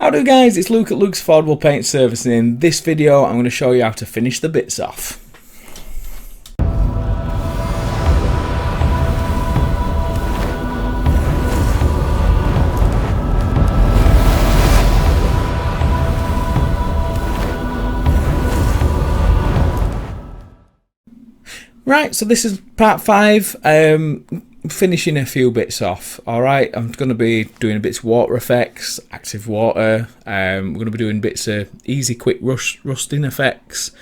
Howdy guys, it's Luke at Luke's Affordable Paint Service, and in this video I'm going to show you how to finish the bits off. Right, so this is part 5, finishing a few bits off. Alright, I'm going to be doing bits of water effects, active water, we're going to be doing bits of easy quick rusting effects,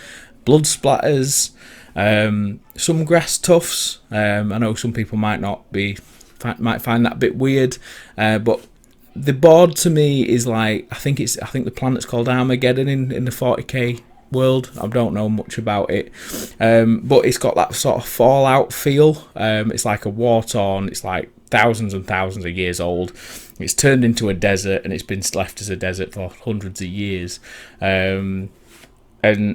blood splatters, some grass tufts. I know some people might find that a bit weird, but the board to me is like, I think the planet's called Armageddon in the 40k world. I don't know much about it, but it's got that sort of Fallout feel. It's like a war-torn, it's like thousands and thousands of years old. It's turned into a desert, and it's been left as a desert for hundreds of years. And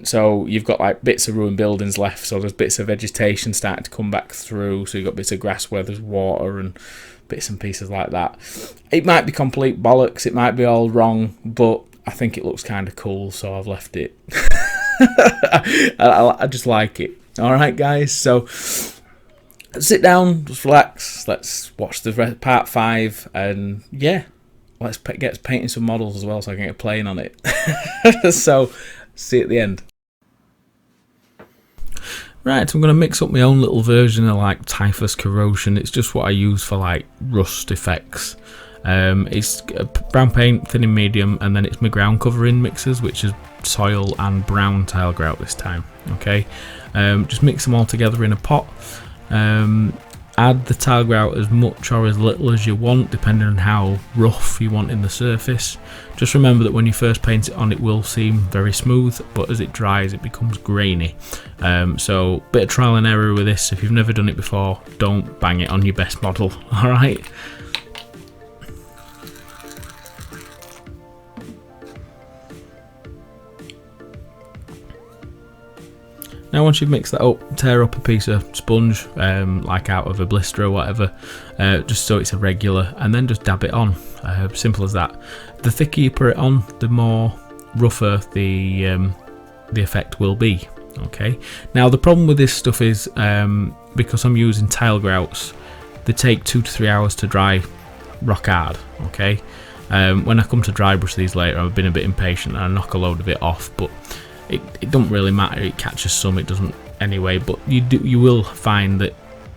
so you've got like bits of ruined buildings left, so there's bits of vegetation starting to come back through, so you've got bits of grass where there's water and bits and pieces like that. It might be complete bollocks, it might be all wrong, but I think it looks kind of cool, so I've left it. I just like it. Alright guys, so sit down, just relax, let's watch the part 5, and yeah, let's get painting some models as well so I can get playing on it. So, see you at the end. Right, I'm going to mix up my own little version of like typhus corrosion. It's just what I use for like rust effects. It's brown paint, thin and medium, and then it's my ground covering mixers, which is soil and brown tile grout this time. Okay, just mix them all together in a pot. Add the tile grout as much or as little as you want, depending on how rough you want in the surface. Just remember that when you first paint it on, it will seem very smooth, but as it dries it becomes grainy. So bit of trial and error with this. If you've never done it before, don't bang it on your best model. Alright. Now once you've mixed that up, tear up a piece of sponge, like out of a blister or whatever, just so it's irregular, and then just dab it on. Simple as that. The thicker you put it on, the more rougher the effect will be. Okay. Now the problem with this stuff is, because I'm using tile grouts, they take 2 to 3 hours to dry rock hard. Okay. When I come to dry brush these later, I've been a bit impatient and I knock a load of it off, but it don't really matter. It catches some, it doesn't anyway, but you will find that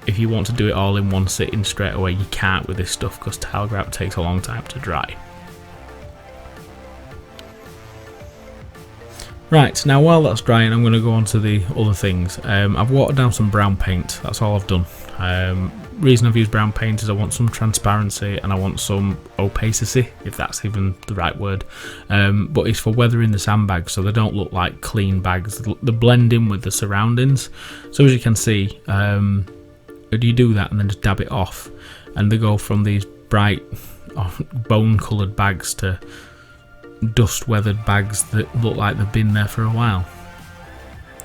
if you want to do it all in one sitting straight away, you can't with this stuff, because tile grout takes a long time to dry. Right, now while that's drying, I'm going to go on to the other things. I've watered down some brown paint, that's all I've done. Reason I've used brown paint is I want some transparency and I want some opacity, if that's even the right word. But it's for weathering the sandbags, so they don't look like clean bags. They blend in with the surroundings. So as you can see, you do that and then just dab it off, and they go from these bright bone coloured bags to dust weathered bags that look like they've been there for a while.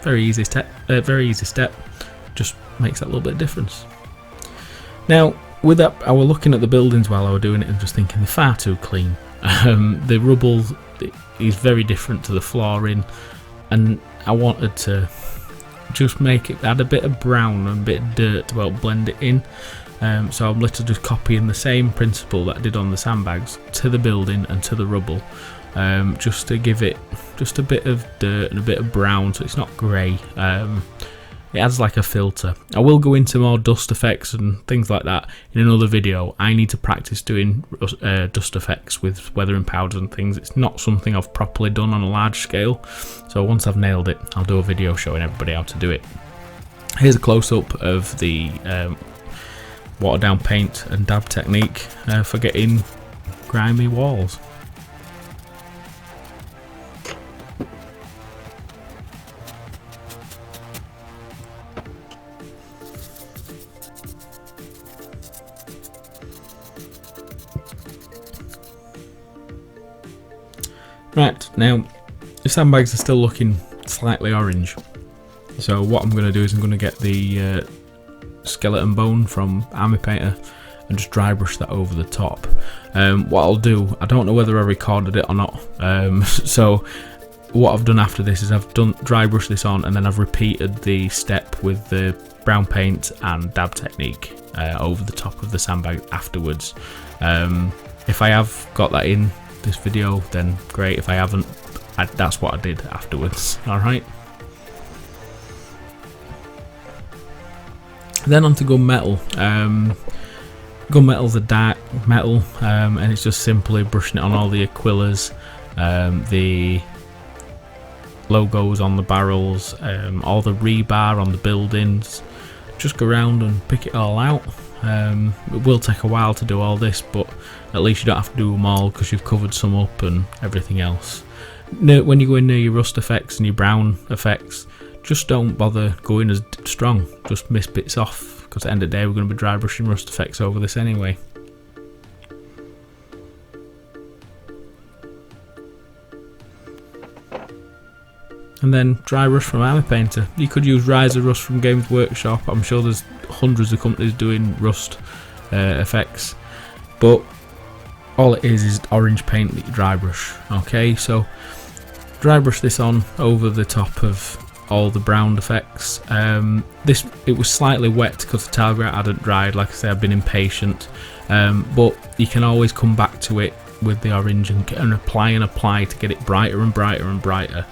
Very easy step, just makes that little bit of difference. Now with that, I was looking at the buildings while I was doing it and just thinking they're far too clean. The rubble is very different to the flooring, and I wanted to just make it add a bit of brown and a bit of dirt to help blend it in. So I'm literally just copying the same principle that I did on the sandbags to the building and to the rubble, just to give it just a bit of dirt and a bit of brown so it's not grey. It adds like a filter. I will go into more dust effects and things like that in another video. I need to practice doing dust effects with weathering powders and things. It's not something I've properly done on a large scale, so once I've nailed it, I'll do a video showing everybody how to do it. Here's a close-up of the water down paint and dab technique for getting grimy walls. Right, now the sandbags are still looking slightly orange, so what I'm going to do is I'm going to get the skeleton bone from Army Painter and just dry brush that over the top. What I'll do, I don't know whether I recorded it or not, so what I've done after this is I've dry brush this on, and then I've repeated the step with the brown paint and dab technique over the top of the sandbag afterwards. If I have got that in this video, then great. If I haven't, that's what I did afterwards. Alright. Then on to gunmetal. Gunmetal's a dark metal, and it's just simply brushing it on all the aquillas, the logos on the barrels, all the rebar on the buildings. Just go around and pick it all out. It will take a while to do all this, but at least you don't have to do them all because you've covered some up and everything else. When you go in near your rust effects and your brown effects, just don't bother going as strong, just miss bits off, because at the end of the day we're going to be dry brushing rust effects over this anyway. And then dry brush from Army Painter. You could use Riser Rust from Games Workshop. I'm sure there's hundreds of companies doing rust effects, but all it is orange paint that you dry brush. Okay, so dry brush this on over the top of all the brown effects. It was slightly wet because the tile grout hadn't dried. Like I say, I've been impatient, but you can always come back to it with the orange and apply to get it brighter and brighter and brighter.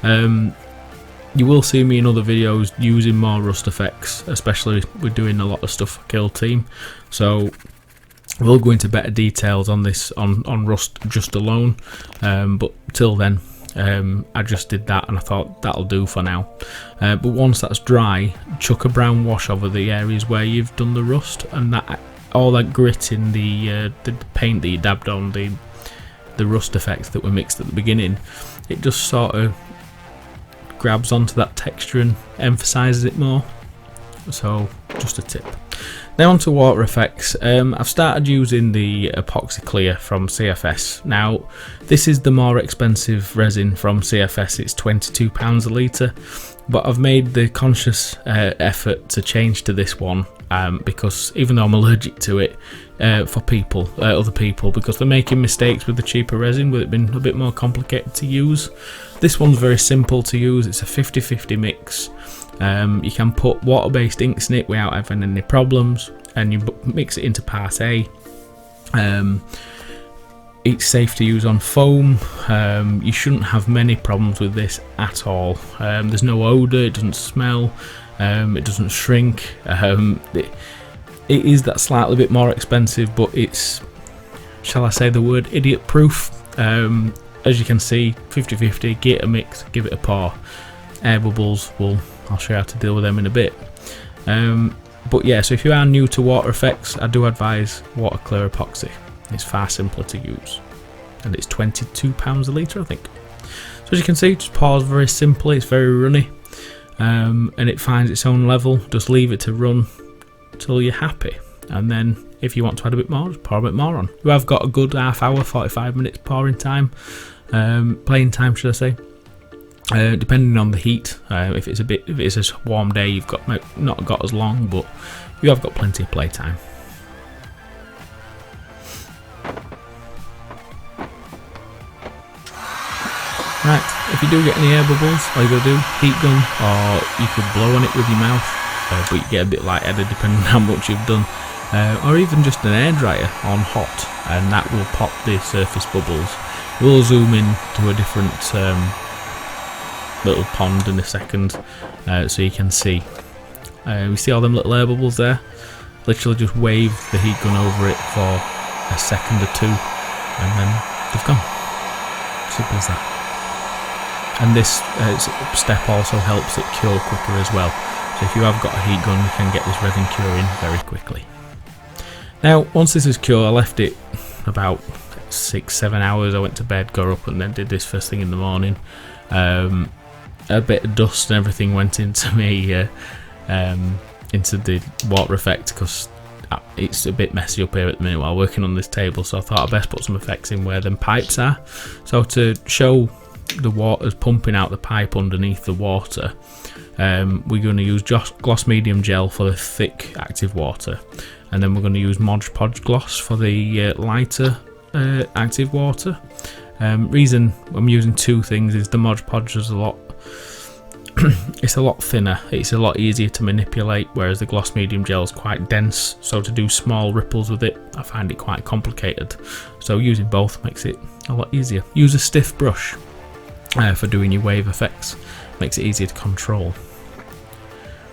You will see me in other videos using more rust effects, especially we're doing a lot of stuff for Kill Team, so we'll go into better details on this on rust just alone, but till then I just did that and I thought that'll do for now. But once that's dry, chuck a brown wash over the areas where you've done the rust, and that all that grit in the paint that you dabbed on, the rust effects that were mixed at the beginning, it just sort of grabs onto that texture and emphasizes it more. So just a tip. Now on to water effects. I've started using the Epoxy Clear from CFS. Now this is the more expensive resin from CFS, it's £22 a litre, but I've made the conscious effort to change to this one, because even though I'm allergic to it, for other people, because they're making mistakes with the cheaper resin, with it being a bit more complicated to use. This one's very simple to use. It's a 50-50 mix. You can put water-based inks in it without having any problems, and you mix it into part A. It's safe to use on foam. You shouldn't have many problems with this at all. There's no odour, it doesn't smell, it doesn't shrink. It is that slightly bit more expensive, but it's, shall I say the word, idiot proof. As you can see, 50-50, get a mix, give it a pour. Air bubbles, I'll show you how to deal with them in a bit. But yeah, so if you are new to water effects, I do advise water clear epoxy. It's far simpler to use, and it's £22 a litre, I think. So as you can see, just pours very simply, it's very runny, and it finds its own level. Just leave it to run till you're happy, and then if you want to add a bit more, just pour a bit more on. You have got a good half hour, 45 minutes pouring time, playing time should I say, depending on the heat. If it's a warm day, you've got not got as long, but you have got plenty of play time. Right, if you do get any air bubbles, all you gotta do, heat gun, or you could blow on it with your mouth, but you get a bit lightheaded depending on how much you've done, or even just an air dryer on hot, and that will pop the surface bubbles. We'll zoom in to a different little pond in a second, so you can see. We see all them little air bubbles there. Literally just wave the heat gun over it for a second or two, and then they've gone. Simple as that. And this step also helps it cure quicker as well. So if you have got a heat gun, you can get this resin curing very quickly. Now, once this is cured, I left it about 6-7 hours. I went to bed, got up, and then did this first thing in the morning. A bit of dust and everything went into me, into the water effect, because it's a bit messy up here at the minute while working on this table. So I thought I'd best put some effects in where them pipes are. So to show the water's pumping out the pipe underneath the water, we're going to use gloss medium gel for the thick active water, and then we're going to use Mod Podge gloss for the lighter active water. Reason I'm using two things is the Mod Podge is it's a lot thinner, it's a lot easier to manipulate, whereas the gloss medium gel is quite dense, so to do small ripples with it I find it quite complicated, so using both makes it a lot easier. Use a stiff brush for doing your wave effects, makes it easier to control.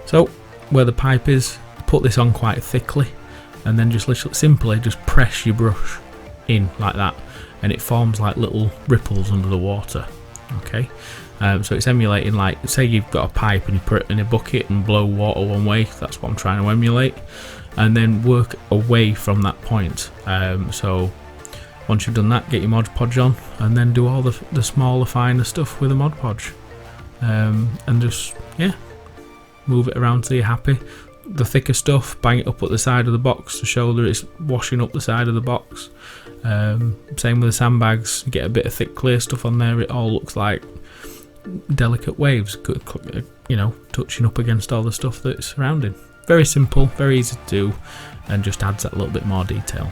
So where the pipe is, put this on quite thickly and then just literally simply just press your brush in like that, and it forms like little ripples under the water. Okay, so it's emulating, like, say you've got a pipe and you put it in a bucket and blow water one way, that's what I'm trying to emulate, and then work away from that point. So once you've done that, get your Mod Podge on and then do all the smaller, finer stuff with the Mod Podge, and just, yeah, move it around till you're happy. The thicker stuff, bang it up at the side of the box to show that it's washing up the side of the box. Same with the sandbags, get a bit of thick clear stuff on there, it all looks like delicate waves, you know, touching up against all the stuff that's surrounding. Very simple, very easy to do, and just adds that little bit more detail.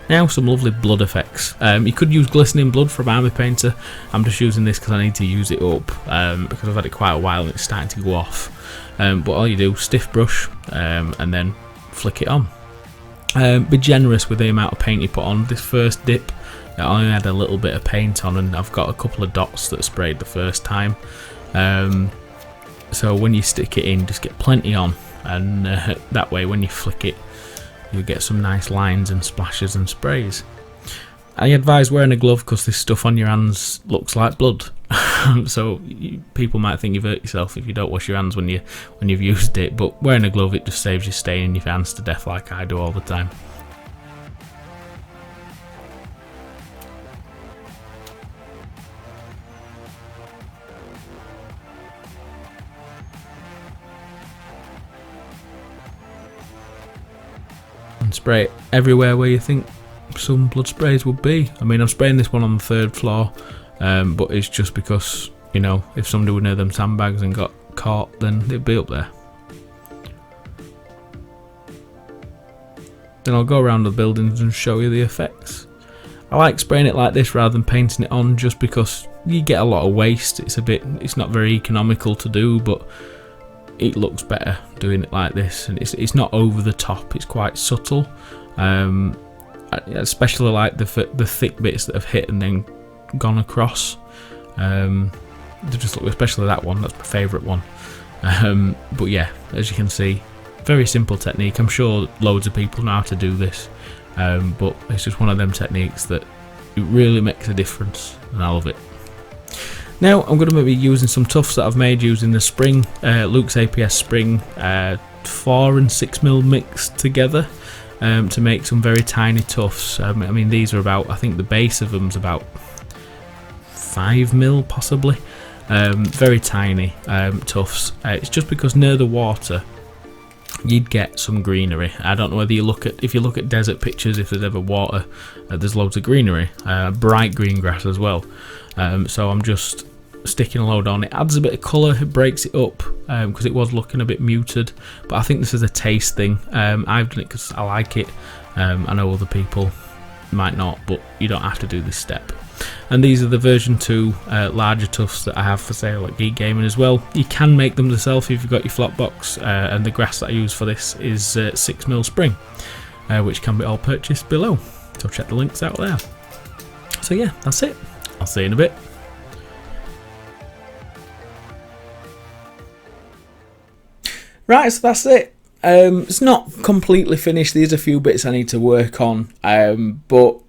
Now some lovely blood effects. You could use glistening blood from Army Painter. I'm just using this because I need to use it up, because I've had it quite a while and it's starting to go off. But all you do, stiff brush, and then flick it on. Be generous with the amount of paint you put on. This first dip, I only had a little bit of paint on, and I've got a couple of dots that sprayed the first time. So when you stick it in, just get plenty on, and that way when you flick it, you'll get some nice lines and splashes and sprays. I advise wearing a glove because this stuff on your hands looks like blood. So people might think you've hurt yourself if you don't wash your hands when you've used it, but wearing a glove, it just saves you staining your hands to death like I do all the time. And spray it everywhere where you think some blood sprays would be. I mean, I'm spraying this one on the 3rd floor, but it's just because, you know, if somebody were near them sandbags and got caught, then they'd be up there. Then I'll go around the buildings and show you the effects. I like spraying it like this rather than painting it on, just because you get a lot of waste. It's not very economical to do, but it looks better doing it like this, and it's not over the top, it's quite subtle. I especially like the thick bits that have hit and then gone across. They just look, especially that one, that's my favourite one. But yeah, as you can see, very simple technique. I'm sure loads of people know how to do this, but it's just one of them techniques that it really makes a difference, and I love it. Now I'm going to be using some tufts that I've made using the spring, Luke's APS spring, 4 and 6mm mixed together, to make some very tiny tufts. I mean, these are about, I think the base of them's about 5mm possibly. Very tiny tufts. It's just because near the water you'd get some greenery. I don't know whether if you look at desert pictures, if there's ever water, there's loads of greenery, bright green grass as well. So I'm just sticking a load on. It adds a bit of colour, it breaks it up, because it was looking a bit muted, but I think this is a taste thing. I've done it because I like it. I know other people might not, but you don't have to do this step. And these are the version 2 larger tufts that I have for sale at Geek Gaming as well. You can make them yourself if you've got your flop box, and the grass that I use for this is 6mm spring, which can be all purchased below, so check the links out there. So yeah, that's it. I'll see you in a bit. Right, so that's it. It's not completely finished. There's a few bits I need to work on, but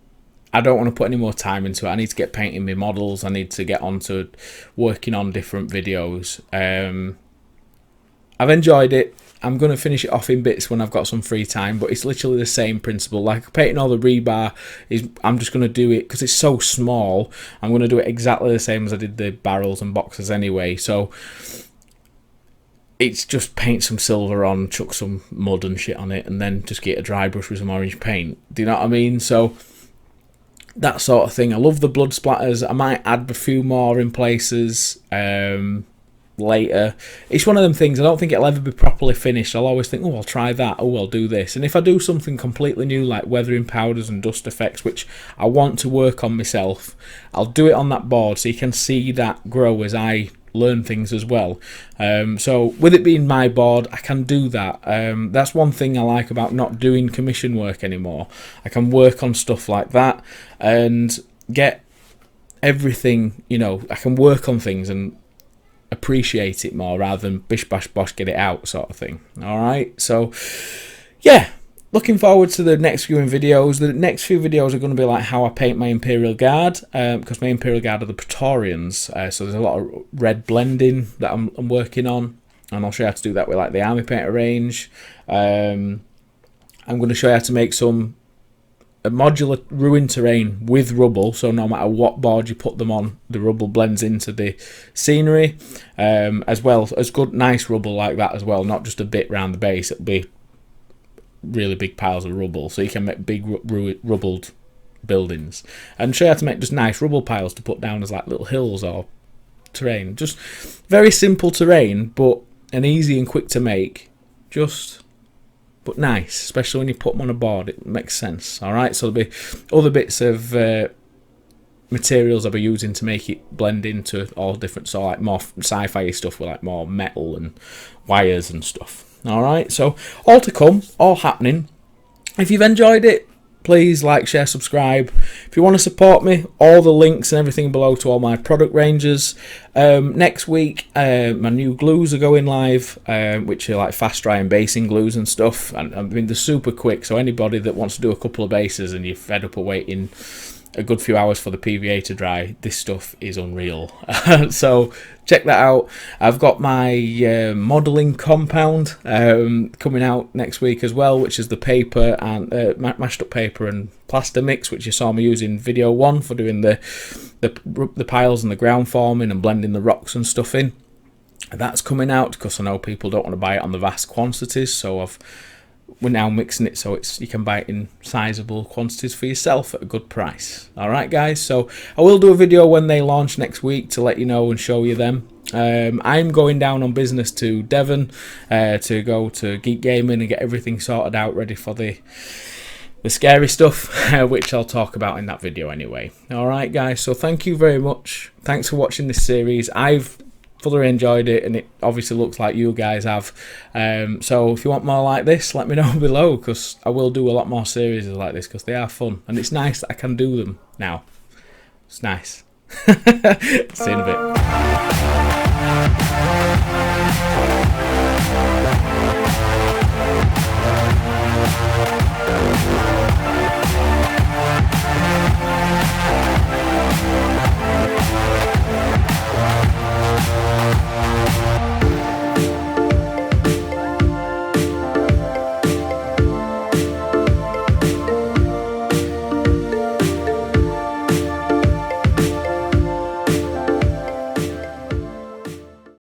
I don't want to put any more time into it. I need to get painting my models. I need to get on to working on different videos. I've enjoyed it. I'm going to finish it off in bits when I've got some free time, but it's literally the same principle. Like painting all the rebar, I'm just going to do it because it's so small. I'm going to do it exactly the same as I did the barrels and boxes anyway. So it's just paint some silver on, chuck some mud and shit on it, and then just get a dry brush with some orange paint. Do you know what I mean? So that sort of thing. I love the blood splatters. I might add a few more in places. later. It's one of them things, I don't think it'll ever be properly finished. I'll always think, oh, I'll try that, oh, I'll do this. And if I do something completely new like weathering powders and dust effects, which I want to work on myself, I'll do it on that board so you can see that grow as I learn things as well. So with it being my board, I can do that. That's one thing I like about not doing commission work anymore. I can work on stuff like that and get everything, you know, I can work on things and appreciate it more rather than bish bash bosh get it out sort of thing. Alright, so yeah, looking forward to the next few videos. The next few videos are going to be like how I paint my Imperial Guard, because my Imperial Guard are the Praetorians, so there's a lot of red blending that I'm working on, and I'll show you how to do that with like the Army Painter range. I'm going to show you how to make a modular ruined terrain with rubble, so no matter what board you put them on, the rubble blends into the scenery, as well as good nice rubble like that as well, not just a bit round the base. It'll be really big piles of rubble, so you can make big rubbled buildings, and show you how to make just nice rubble piles to put down as like little hills or terrain. Just very simple terrain, but an easy and quick to make, but nice, especially when you put them on a board. It makes sense. Alright, so there'll be other bits of materials I'll be using to make it blend into all different, so like more sci-fi stuff with like more metal and wires and stuff. Alright, so all to come, all happening. If you've enjoyed it, please like, share, subscribe. If you want to support me, all the links and everything below to all my product ranges. Next week, my new glues are going live, which are like fast drying basing glues and stuff. And I mean, they're super quick, so anybody that wants to do a couple of bases and you're fed up of waiting a good few hours for the PVA to dry, this stuff is unreal. So check that out. I've got my modelling compound coming out next week as well, which is the paper and mashed up paper and plaster mix, which you saw me using video 1 for doing the piles and the ground forming and blending the rocks and stuff in. And that's coming out because I know people don't want to buy it on the vast quantities, so we're now mixing it so you can buy it in sizable quantities for yourself at a good price. Alright guys, so I will do a video when they launch next week to let you know and show you them. I'm going down on business to Devon to go to Geek Gaming and get everything sorted out ready for the scary stuff, which I'll talk about in that video anyway. Alright guys, so thank you very much. Thanks for watching this series. I've fully enjoyed it, and it obviously looks like you guys have. So if you want more like this, let me know below, because I will do a lot more series like this because they are fun, and it's nice that I can do them now. It's nice. See you in a bit.